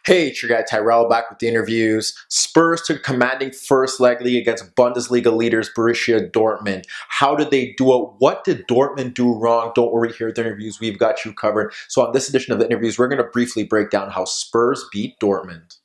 Hey, it's your guy Tyrrell back with the interviews. Spurs took a commanding first leg lead against Bundesliga leaders Borussia Dortmund. How did they do it? What did Dortmund do wrong? Don't worry, here at the interviews, we've got you covered. So on this edition of the interviews, we're going to briefly break down how Spurs beat Dortmund.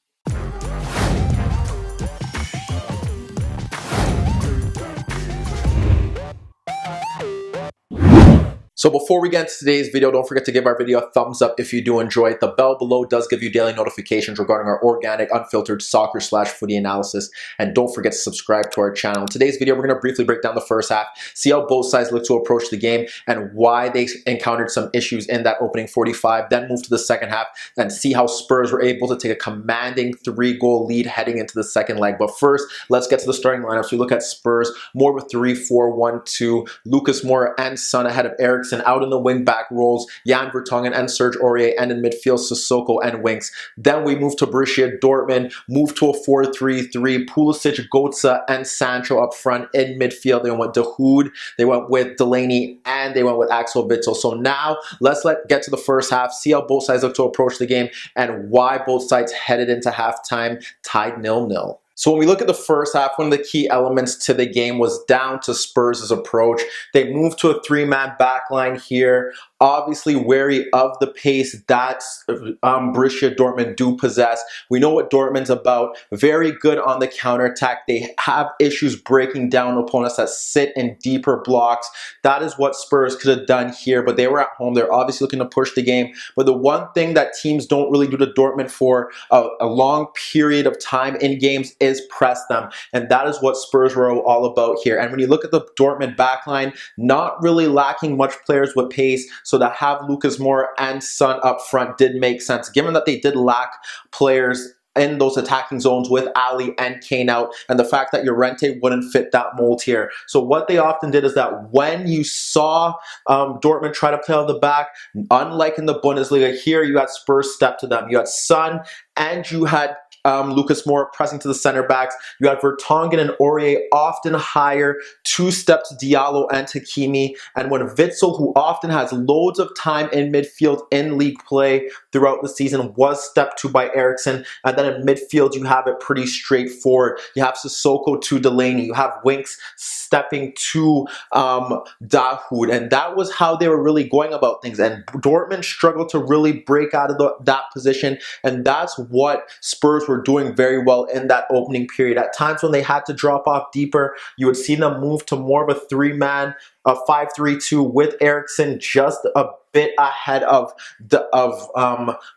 So before we get into today's video, don't forget to give our video a thumbs up if you do enjoy it. The bell below does give you daily notifications regarding our organic, unfiltered soccer/footy analysis. And don't forget to subscribe to our channel. In today's video, we're going to briefly break down the first half, see how both sides look to approach the game and why they encountered some issues in that opening 45. Then move to the second half and see how Spurs were able to take a commanding 3-goal lead heading into the second leg. But first, let's get to the starting lineup. So we look at Spurs, more of a 3-4-1-2. Lucas Moura and Son ahead of Ericsson. Out in the wing-back roles, Jan Vertonghen and Serge Aurier, and in midfield, Sissoko and Winks. Then we move to Borussia Dortmund, move to a 4-3-3, Pulisic, Götze, and Sancho up front. In midfield, they went with Dahoud, they went with Delaney, and they went with Axel Witsel. So now, let's get to the first half, see how both sides look to approach the game, and why both sides headed into halftime tied 0-0. So when we look at the first half, one of the key elements to the game was down to Spurs' approach. They moved to a 3-man backline here, obviously wary of the pace that Borussia Dortmund do possess. We know what Dortmund's about. Very good on the counterattack. They have issues breaking down opponents that sit in deeper blocks. That is what Spurs could have done here, but they were at home. They're obviously looking to push the game. But the one thing that teams don't really do to Dortmund for a long period of time in games is press them. And that is what Spurs were all about here. And when you look at the Dortmund backline, not really lacking much players with pace. So to have Lucas Moura and Son up front did make sense, given that they did lack players in those attacking zones with Ali and Kane out, and the fact that Llorente wouldn't fit that mold here. So what they often did is that when you saw Dortmund try to play out the back, unlike in the Bundesliga, here you had Spurs step to them. You had Son and you had Lucas Moura pressing to the center backs. You had Vertonghen and Aurier often higher, 2-step to Diallo and Hakimi. And when Witsel, who often has loads of time in midfield in league play throughout the season, was stepped to by Ericsson. And then in midfield, you have it pretty straightforward. You have Sissoko to Delaney. You have Winks stepping to Dahoud. And that was how they were really going about things. And Dortmund struggled to really break out of that position. And that's what Spurs were doing very well in that opening period. At times when they had to drop off deeper, you would see them move to more of a 3-man, a 5-3-2 with Ericsson just a bit ahead of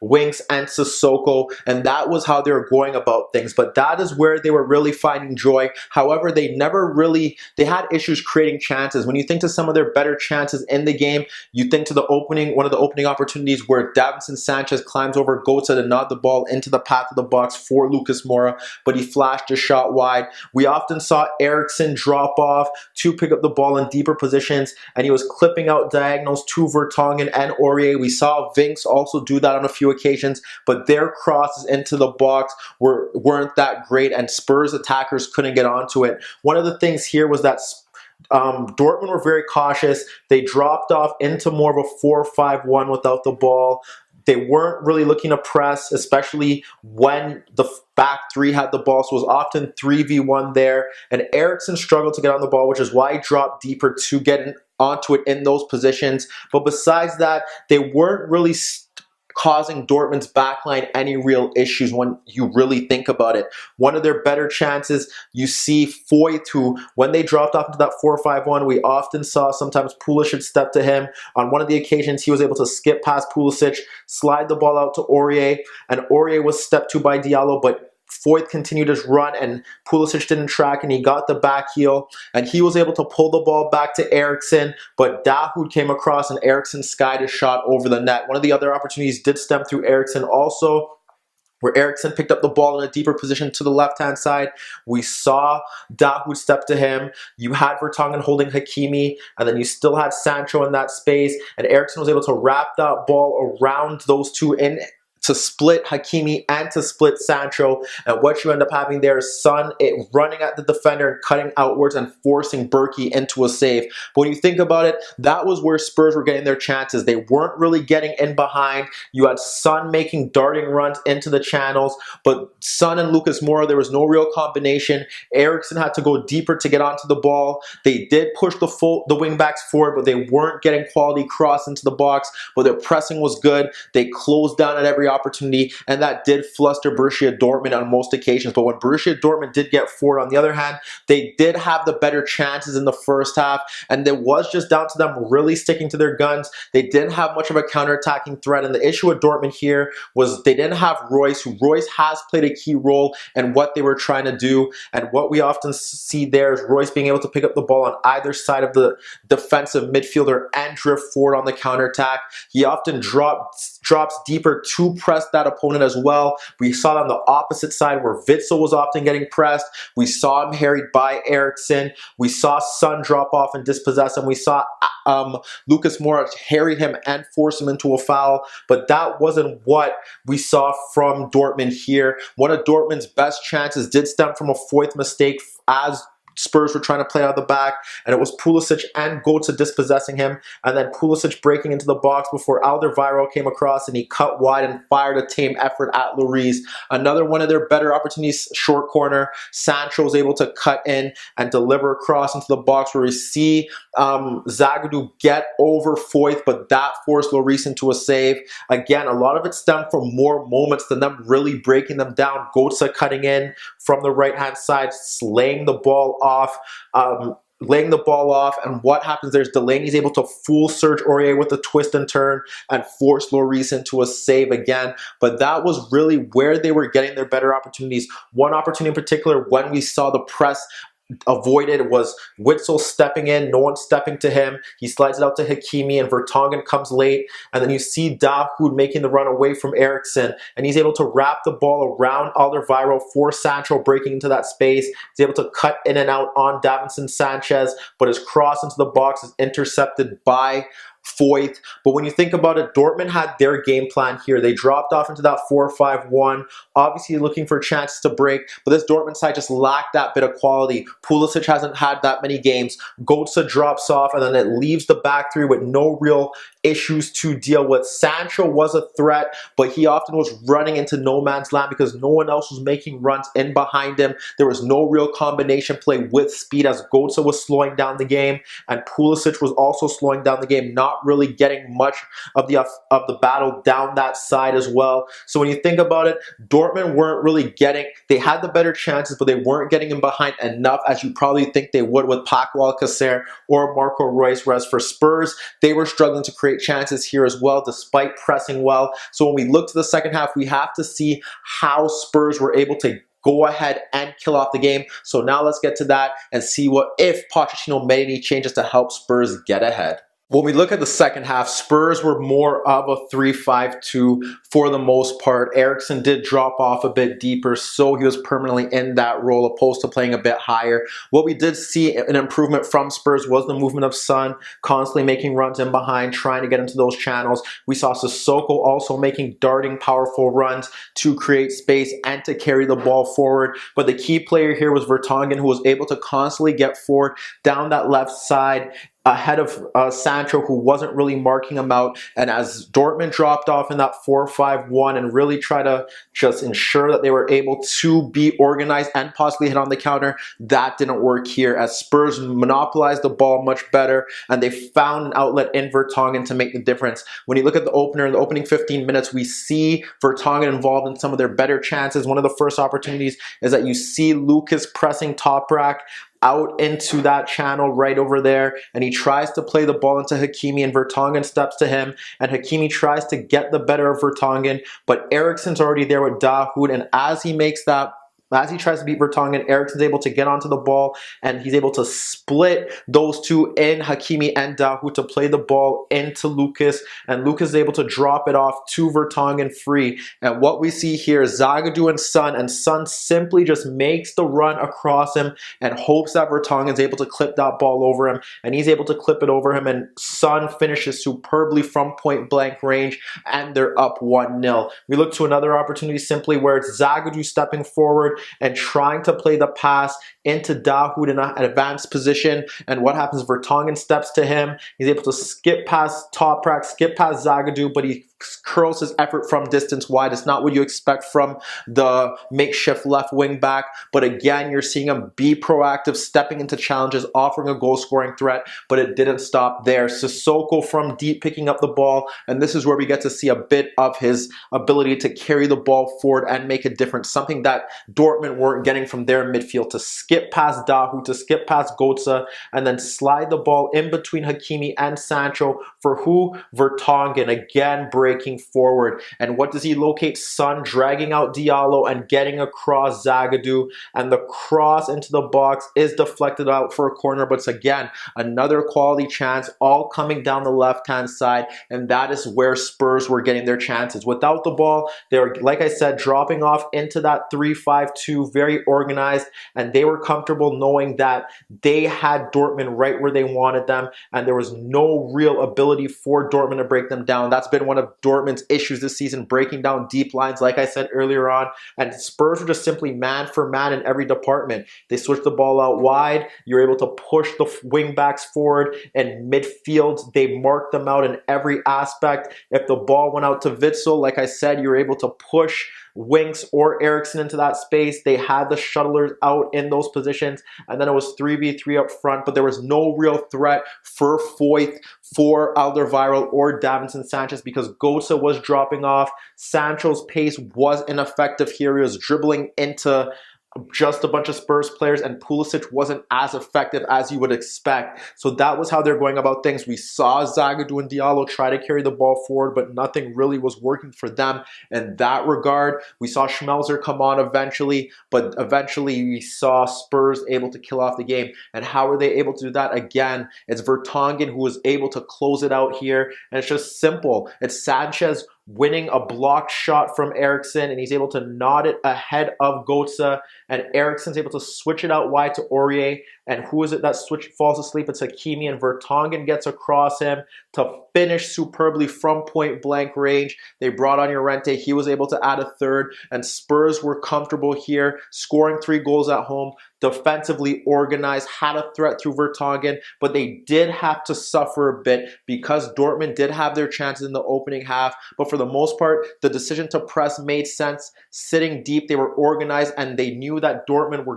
Winks and Sissoko, and that was how they were going about things. But that is where they were really finding joy. However, they had issues creating chances. When you think to some of their better chances in the game, you think to one of the opening opportunities where Davinson Sanchez climbs over Götze to nod the ball into the path of the box for Lucas Moura, but he flashed a shot wide. We often saw Ericsson drop off to pick up the ball in deeper positions, and he was clipping out diagonals to Vertonghen and Aurier. We saw Winks also do that on a few occasions, but their crosses into the box weren't that great, and Spurs attackers couldn't get onto it. One of the things here was that Dortmund were very cautious. They dropped off into more of a 4-5-1 without the ball. They weren't really looking to press, especially when the back three had the ball. So it was often 3v1 there. And Ericsson struggled to get on the ball, which is why he dropped deeper to get onto it in those positions. But besides that, they weren't really causing Dortmund's backline any real issues when you really think about it. One of their better chances, you see Foyth, who, when they dropped off into that 4-5-1, we often saw sometimes Pulisic step to him. On one of the occasions, he was able to skip past Pulisic, slide the ball out to Aurier, and Aurier was stepped to by Diallo, but Foyth continued his run and Pulisic didn't track, and he got the back heel and he was able to pull the ball back to Ericsson, but Dahoud came across and Ericsson skied a shot over the net. One of the other opportunities did stem through Ericsson also, where Ericsson picked up the ball in a deeper position to the left-hand side. We saw Dahoud step to him. You had Vertonghen holding Hakimi, and then you still had Sancho in that space, and Ericsson was able to wrap that ball around those two in to split Hakimi and to split Sancho, and what you end up having there is Son running at the defender and cutting outwards and forcing Berkey into a save. But when you think about it, that was where Spurs were getting their chances. They weren't really getting in behind. You had Son making darting runs into the channels, but Son and Lucas Moura, there was no real combination. Eriksen had to go deeper to get onto the ball. They did push the wing backs forward, but they weren't getting quality cross into the box, but their pressing was good. They closed down at every opportunity, and that did fluster Borussia Dortmund on most occasions. But when Borussia Dortmund did get forward, on the other hand, they did have the better chances in the first half, and it was just down to them really sticking to their guns. They didn't have much of a counter-attacking threat, and the issue with Dortmund here was they didn't have Royce, who Royce has played a key role in what they were trying to do, and what we often see there is Royce being able to pick up the ball on either side of the defensive midfielder and drift forward on the counter-attack. He often drops deeper to press that opponent as well. We saw it on the opposite side where Witsel was often getting pressed. We saw him harried by Eriksen. We saw Son drop off and dispossess him. We saw Lucas Moura harry him and force him into a foul, but that wasn't what we saw from Dortmund here. One of Dortmund's best chances did stem from a Foyth mistake as Spurs were trying to play out the back, and it was Pulisic and Götze dispossessing him, and then Pulisic breaking into the box before Alderweireld came across, and he cut wide and fired a tame effort at Lloris. Another one of their better opportunities, short corner. Sancho was able to cut in and deliver across into the box where we see Zagadou get over Foyth, but that forced Lloris into a save. Again, a lot of it stemmed from more moments than them really breaking them down. Götze cutting in from the right-hand side, laying the ball off, and what happens there is Delaney's able to fool Serge Aurier with a twist and turn and force Lloris into a save again. But that was really where they were getting their better opportunities. One opportunity in particular, when we saw the press avoided, was Witsel stepping in, no one stepping to him. He slides it out to Hakimi, and Vertonghen comes late, and then you see Dahoud making the run away from Eriksen, and he's able to wrap the ball around Alderweireld for Sancho breaking into that space. He's able to cut in and out on Davinson Sanchez, but his cross into the box is intercepted by Foyth. But when you think about it, Dortmund had their game plan here. They dropped off into that 4-5-1, obviously looking for chances to break, but this Dortmund side just lacked that bit of quality. Pulisic hasn't had that many games. Götze drops off, and then it leaves the back three with no real issues to deal with. Sancho was a threat, but he often was running into no man's land because no one else was making runs in behind him. There was no real combination play with speed as Götze was slowing down the game, and Pulisic was also slowing down the game, not really getting much of the battle down that side as well. So when you think about it, Dortmund weren't really getting, they had the better chances, but they weren't getting in behind enough as you probably think they would with Paco Alcacer or Marco Reus, whereas for Spurs, they were struggling to create chances here as well, despite pressing well. So when we look to the second half, we have to see how Spurs were able to go ahead and kill off the game. So now let's get to that and see what if Pochettino made any changes to help Spurs get ahead. When we look at the second half, Spurs were more of a 3-5-2 for the most part. Eriksen did drop off a bit deeper, so he was permanently in that role opposed to playing a bit higher. What we did see an improvement from Spurs was the movement of Son, constantly making runs in behind, trying to get into those channels. We saw Sissoko also making darting, powerful runs to create space and to carry the ball forward. But the key player here was Vertonghen, who was able to constantly get forward down that left side, ahead of Sancho, who wasn't really marking him out. And as Dortmund dropped off in that 4-5-1 and really try to just ensure that they were able to be organized and possibly hit on the counter, that didn't work here as Spurs monopolized the ball much better, and they found an outlet in Vertonghen to make the difference. When you look at the opener, in the opening 15 minutes, we see Vertonghen involved in some of their better chances. One of the first opportunities is that you see Lucas pressing Toprak out into that channel right over there, and he tries to play the ball into Hakimi, and Vertonghen steps to him, and Hakimi tries to get the better of Vertonghen, but Eriksen's already there with Dahoud, and as he makes that as he tries to beat Vertonghen, Eriksen's able to get onto the ball, and he's able to split those two in, Hakimi and Dahoud, to play the ball into Lucas, and Lucas is able to drop it off to Vertonghen free. And what we see here is Zagadou and Son simply just makes the run across him and hopes that Vertonghen's able to clip that ball over him, and he's able to clip it over him, and Son finishes superbly from point blank range, and they're up 1-0. We look to another opportunity simply where it's Zagadou stepping forward and trying to play the pass into Dahoud in an advanced position, and what happens, Vertonghen steps to him, he's able to skip past Toprak, skip past Zagadou, but he curls his effort from distance wide. It's not what you expect from the makeshift left wing back, but again, you're seeing him be proactive, stepping into challenges, offering a goal scoring threat, but it didn't stop there. Sissoko from deep picking up the ball, and this is where we get to see a bit of his ability to carry the ball forward and make a difference, something that Dortmund weren't getting from their midfield, to skip past Dahoud, to skip past Götze, and then slide the ball in between Hakimi and Sancho for who? Vertonghen, again breaking forward. And what does he locate? Son dragging out Diallo and getting across Zagadou, and the cross into the box is deflected out for a corner, but it's again another quality chance, all coming down the left-hand side, and that is where Spurs were getting their chances. Without the ball, they were, like I said, dropping off into that 3-5-2, very organized, and they were comfortable knowing that they had Dortmund right where they wanted them, and there was no real ability for Dortmund to break them down. That's been one of Dortmund's issues this season, breaking down deep lines, like I said earlier on, and Spurs were just simply man for man in every department. They switched the ball out wide, you're able to push the wing backs forward, and midfield, they marked them out in every aspect. If the ball went out to Witsel, like I said, you're able to push Winks or Eriksen into that space. They had the shuttlers out in those positions, and then it was 3v3 up front, but there was no real threat for Foyth, for Alderweireld, or Davinson Sanchez because Götze was dropping off. Sancho's pace was ineffective here. He was dribbling into just a bunch of Spurs players, and Pulisic wasn't as effective as you would expect. So that was how they're going about things. We saw Zagadou and Diallo try to carry the ball forward, but nothing really was working for them in that regard. We saw Schmelzer come on eventually, but eventually we saw Spurs able to kill off the game. And how were they able to do that? Again, it's Vertonghen who was able to close it out here, and it's just simple. It's Sanchez winning a blocked shot from Eriksen, and he's able to nod it ahead of Götze, and Eriksen's able to switch it out wide to Aurier, and who is it that falls asleep? It's Hakimi, and Vertonghen gets across him to finish superbly from point blank range. They brought on Llorente, he was able to add a third, and Spurs were comfortable here, scoring 3 goals at home, defensively organized, had a threat through Vertonghen, but they did have to suffer a bit because Dortmund did have their chances in the opening half, but for the most part, the decision to press made sense. Sitting deep, they were organized, and they knew that Dortmund were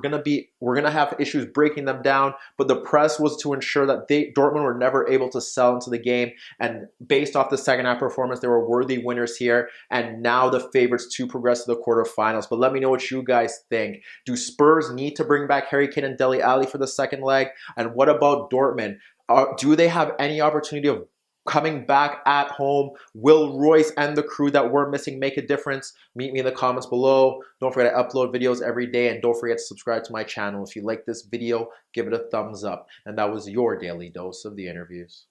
gonna have issues breaking them down, but the press was to ensure that Dortmund were never able to sell into the game, and based off the second half performance, they were worthy winners here, and now the favorites to progress to the quarterfinals. But let me know what you guys think. Do Spurs need to bring back Harry Kane and Dele Alli for the second leg? And what about Dortmund? Do they have any opportunity of coming back at home? Will Royce and the crew that we're missing make a difference? Meet me in the comments below. Don't forget I upload videos every day, and don't forget to subscribe to my channel. If you like this video, give it a thumbs up. And that was your daily dose of the interviews.